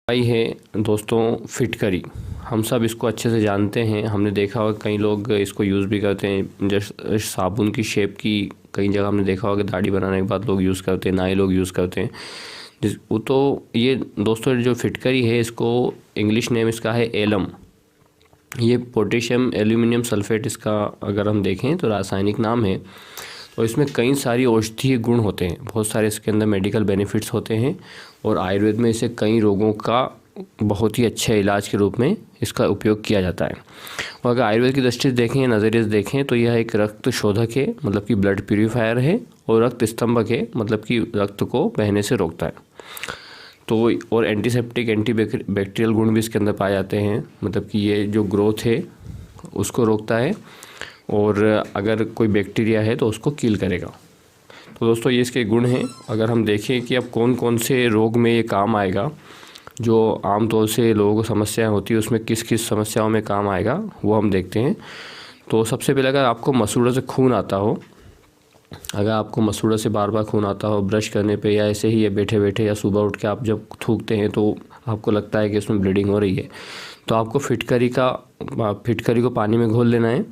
भाई है दोस्तों फिटकरी। हम सब इसको अच्छे से जानते हैं। हमने देखा होगा कई लोग इसको यूज़ भी करते हैं। जैसे साबुन की शेप की कई जगह हमने देखा होगा दाढ़ी बनाने के बाद लोग यूज़ करते हैं, नाई लोग यूज़ करते हैं। वो तो ये दोस्तों जो फिटकरी है इसको इंग्लिश नेम इसका है एलम। ये पोटेशियम एल्यूमिनियम सल्फेट इसका अगर हम देखें तो रासायनिक नाम है। और इसमें कई सारी औषधीय गुण होते हैं, बहुत सारे इसके अंदर मेडिकल बेनिफिट्स होते हैं। और आयुर्वेद में इसे कई रोगों का बहुत ही अच्छे इलाज के रूप में इसका उपयोग किया जाता है। और अगर आयुर्वेद की दृष्टि से देखें, नज़रिए से देखें तो यह एक रक्त शोधक है, मतलब कि ब्लड प्यूरीफायर है। और रक्त स्तंभक है, मतलब कि रक्त को बहने से रोकता है। तो और एंटीसेप्टिक एंटी बैक्टीरियल गुण भी इसके अंदर पाए जाते हैं, मतलब कि ये जो ग्रोथ है उसको रोकता है। और अगर कोई बैक्टीरिया है तो उसको किल करेगा। तो दोस्तों ये इसके गुण हैं। अगर हम देखें कि अब कौन कौन से रोग में ये काम आएगा, जो आमतौर से लोगों को समस्याएं होती है उसमें किस किस समस्याओं में काम आएगा वो हम देखते हैं। तो सबसे पहले अगर आपको मसूड़ा से खून आता हो, अगर आपको मसूड़ा से बार बार खून आता हो ब्रश करने पे या ऐसे ही या बैठे बैठे या सुबह उठ के आप जब थूकते हैं तो आपको लगता है कि इसमें ब्लीडिंग हो रही है, तो आपको फिटकरी को पानी में घोल लेना है।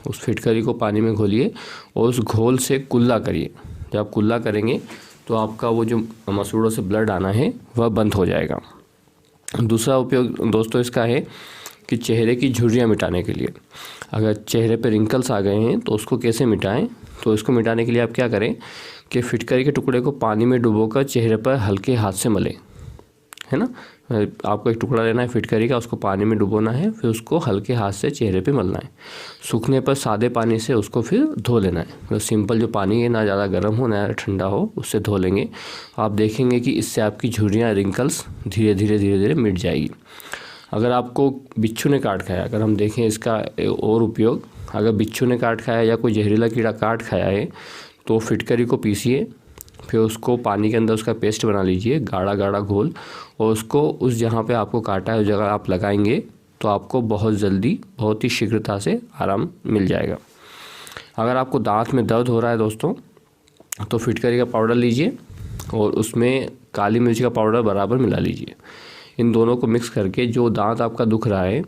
उस फिटकरी को पानी में घोलिए और उस घोल से कुल्ला करिए। जब आप कुल्ला करेंगे तो आपका वो जो मसूड़ों से ब्लड आना है वह बंद हो जाएगा। दूसरा उपयोग दोस्तों इसका है कि चेहरे की झुर्रियाँ मिटाने के लिए। अगर चेहरे पर रिंकल्स आ गए हैं तो उसको कैसे मिटाएं, तो इसको मिटाने के लिए आप क्या करें कि फिटकरी के टुकड़े को पानी में डुबोकर चेहरे पर हल्के हाथ से मलें, है ना। आपको एक टुकड़ा लेना है फिटकरी का, उसको पानी में डुबोना है, फिर उसको हल्के हाथ से चेहरे पे मलना है। सूखने पर सादे पानी से उसको फिर धो लेना है। तो सिंपल जो पानी है, ना ज़्यादा गर्म हो ना ज़्यादा ठंडा हो, उससे धो लेंगे। आप देखेंगे कि इससे आपकी झुर्रियाँ रिंकल्स धीरे धीरे मिट जाएगी। अगर आपको बिच्छू ने काट खाया, अगर हम देखें इसका और उपयोग, अगर बिच्छू ने काट खाया या कोई जहरीला कीड़ा काट खाया है तो फिटकरी को पीसिए, फिर उसको पानी के अंदर उसका पेस्ट बना लीजिए, गाढ़ा गाढ़ा घोल, और उसको उस जहाँ पे आपको काटा है उस जगह आप लगाएंगे तो आपको बहुत जल्दी बहुत ही शीघ्रता से आराम मिल जाएगा। अगर आपको दांत में दर्द हो रहा है दोस्तों, तो फिटकरी का पाउडर लीजिए और उसमें काली मिर्च का पाउडर बराबर मिला लीजिए। इन दोनों को मिक्स करके जो दांत आपका दुख रहा है,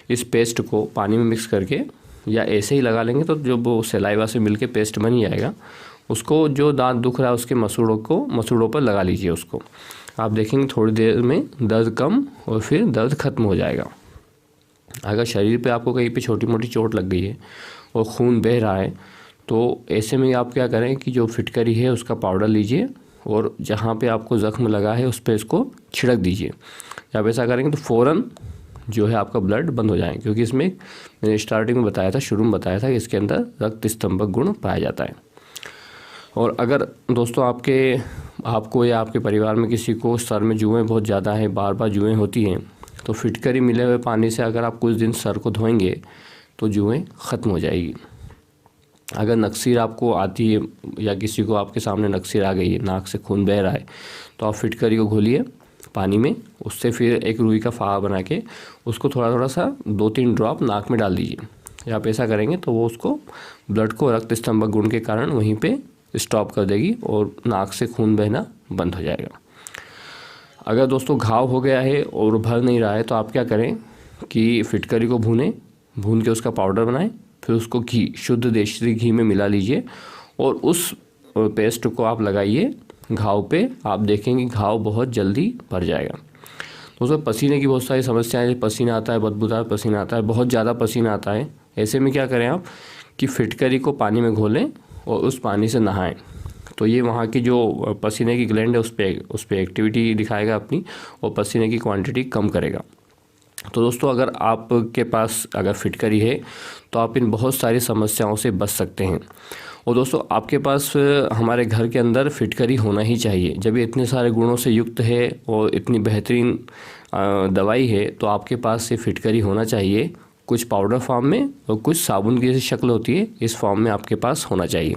इस पेस्ट को पानी में मिक्स करके या ऐसे ही लगा लेंगे तो जो वो सलाइवा से मिलके पेस्ट बन जाएगा, उसको जो दांत दुख रहा है उसके मसूड़ों पर लगा लीजिए। उसको आप देखेंगे थोड़ी देर में दर्द कम और फिर दर्द ख़त्म हो जाएगा। अगर शरीर पे आपको कहीं पे छोटी मोटी चोट लग गई है और खून बह रहा है, तो ऐसे में आप क्या करें कि जो फिटकरी है उसका पाउडर लीजिए और जहाँ पे आपको ज़ख्म लगा है उस पर इसको छिड़क दीजिए। जब ऐसा करेंगे तो फ़ौरन जो है आपका ब्लड बंद हो जाएगा, क्योंकि इसमें मैंने स्टार्टिंग में बताया था, शुरू में बताया था कि इसके अंदर रक्त स्तंभक गुण पाया जाता है। और अगर दोस्तों आपको या आपके परिवार में किसी को सर में जुएँ बहुत ज़्यादा है, बार बार जुएँ होती हैं, तो फिटकरी मिले हुए पानी से अगर आप कुछ दिन सर को धोएंगे तो जुएँ ख़त्म हो जाएगी। अगर नक्सीर आपको आती है या किसी को आपके सामने नक्सीर आ गई है, नाक से खून बह रहा है, तो आप फिटकरी को घोलिए पानी में, उससे फिर एक रुई का फाहा बना के उसको थोड़ा थोड़ा सा 2-3 ड्रॉप नाक में डाल दीजिए। या आप ऐसा करेंगे तो वो उसको ब्लड को रक्त स्तंभक गुण के कारण वहीं पे स्टॉप कर देगी और नाक से खून बहना बंद हो जाएगा। अगर दोस्तों घाव हो गया है और भर नहीं रहा है तो आप क्या करें कि फिटकरी को भून के उसका पाउडर बनाएं, फिर उसको शुद्ध देसी घी में मिला लीजिए और उस पेस्ट को आप लगाइए घाव पे। आप देखेंगे घाव बहुत जल्दी भर जाएगा। दोस्तों पसीने की बहुत सारी समस्याएं, पसीना आता है, बदबूदार पसीना आता है, बहुत ज़्यादा पसीना आता है, ऐसे में क्या करें आप कि फिटकरी को पानी में घोलें और उस पानी से नहाएं। तो ये वहाँ की जो पसीने की ग्लैंड है उस पर एक्टिविटी दिखाएगा अपनी और पसीने की क्वांटिटी कम करेगा। तो दोस्तों अगर आपके पास अगर फिटकरी है तो आप इन बहुत सारी समस्याओं से बच सकते हैं। और दोस्तों आपके पास हमारे घर के अंदर फिटकरी होना ही चाहिए। जब ये इतने सारे गुणों से युक्त है और इतनी बेहतरीन दवाई है तो आपके पास ये फिटकरी होना चाहिए, कुछ पाउडर फॉर्म में और कुछ साबुन की जैसी शक्ल होती है, इस फॉर्म में आपके पास होना चाहिए।